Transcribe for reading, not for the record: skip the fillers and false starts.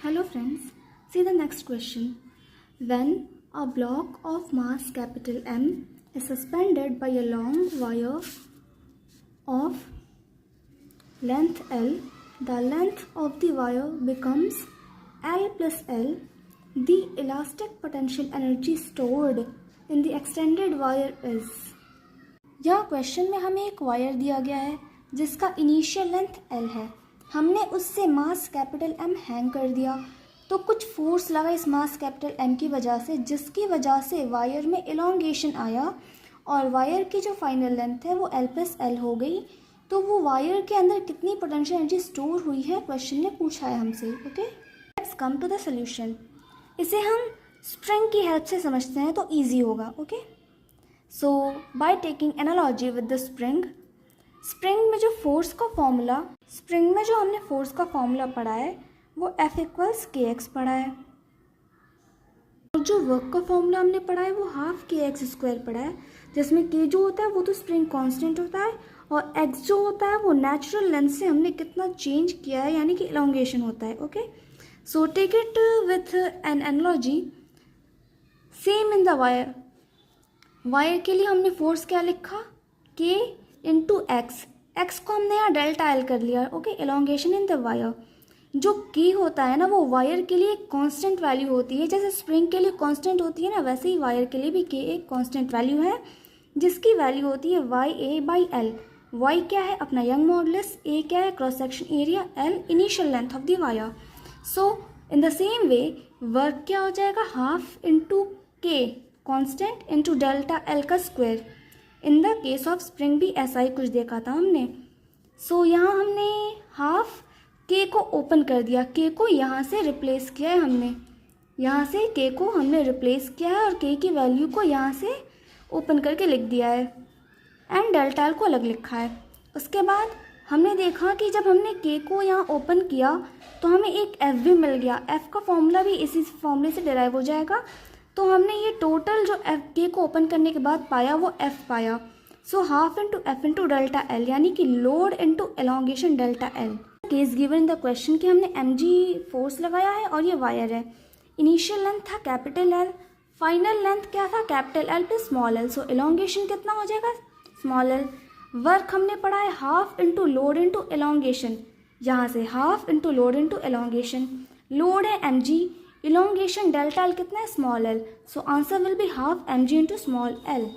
Hello friends, see the next question. When a block of mass capital M is suspended by a long wire of length L, the length of the wire becomes L plus L. The elastic potential energy stored in the extended wire is. यह question में हमें एक wire दिया गया है जिसका initial length L है। हमने उससे मास कैपिटल M हैंग कर दिया तो कुछ फोर्स लगा इस मास कैपिटल M की वजह से, जिसकी वजह से वायर में इलोंगेशन आया और वायर की जो फाइनल लेंथ है वो L प्लस L हो गई। तो वो वायर के अंदर कितनी पोटेंशियल एनर्जी स्टोर हुई है क्वेश्चन ने पूछा है हमसे। Okay, let's come to the solution. इसे हम स्ट्रिंग की हेल्प से समझते हैं तो ईजी होगा। Okay, so by taking analogy with the spring में जो फोर्स का फॉर्मूला, स्प्रिंग में जो हमने फोर्स का फॉर्मूला पढ़ा है वो F इक्वल्स के एक्स पढ़ा है, और जो वर्क का फॉर्मूला हमने पढ़ा है वो हाफ के एक्स स्क्वायर पढ़ा है, जिसमें के जो होता है वो तो स्प्रिंग कांस्टेंट होता है और एक्स जो होता है वो नेचुरल लेंथ से हमने कितना चेंज किया है यानी कि इलोंगेशन होता है। Okay, so take it with an analogy. Same in the wire के लिए हमने फोर्स क्या लिखा, के इंटू एक्स को हमने यहाँ डेल्टा एल कर लिया। Okay, elongation in the wire. जो के होता है ना वो वायर के लिए एक कांस्टेंट वैल्यू होती है, जैसे स्प्रिंग के लिए कांस्टेंट होती है ना, वैसे ही वायर के लिए भी के एक कांस्टेंट वैल्यू है जिसकी वैल्यू होती है Y A by L. Y क्या है अपना यंग मॉडुलस, ए क्या है cross section area, L initial length of the wire. So in the same way work क्या हो जाएगा, half into K constant into delta L का square. In the case of spring भी ऐसा ही कुछ देखा था हमने। सो यहाँ हमने हाफ के को ओपन कर दिया, के को यहाँ से रिप्लेस किया है हमने, यहाँ से के को हमने रिप्लेस किया है और के की वैल्यू को यहाँ से ओपन करके लिख दिया है एंड डेल्टा एल को अलग लिखा है। उसके बाद हमने देखा कि जब हमने के को यहाँ ओपन किया तो हमें एक एफ भी मिल गया। एफ का फॉर्मूला भी इसी फॉर्मूले से डिराइव हो जाएगा। तो हमने ये टोटल जो एफ के को ओपन करने के बाद पाया वो एफ पाया। So half into F into delta L यानी कि load into elongation delta L. Case given in the question कि हमने एम जी फोर्स लगाया है और ये वायर है। इनिशियल लेंथ था कैपिटल एल, फाइनल लेंथ क्या था capital L plus small L. So elongation कितना हो जाएगा स्मॉल एल। वर्क हमने पढ़ा है half into load into elongation, यहाँ से half into load into elongation. Load है M G, elongation delta L कितना है small L. So answer will be half M G into small L.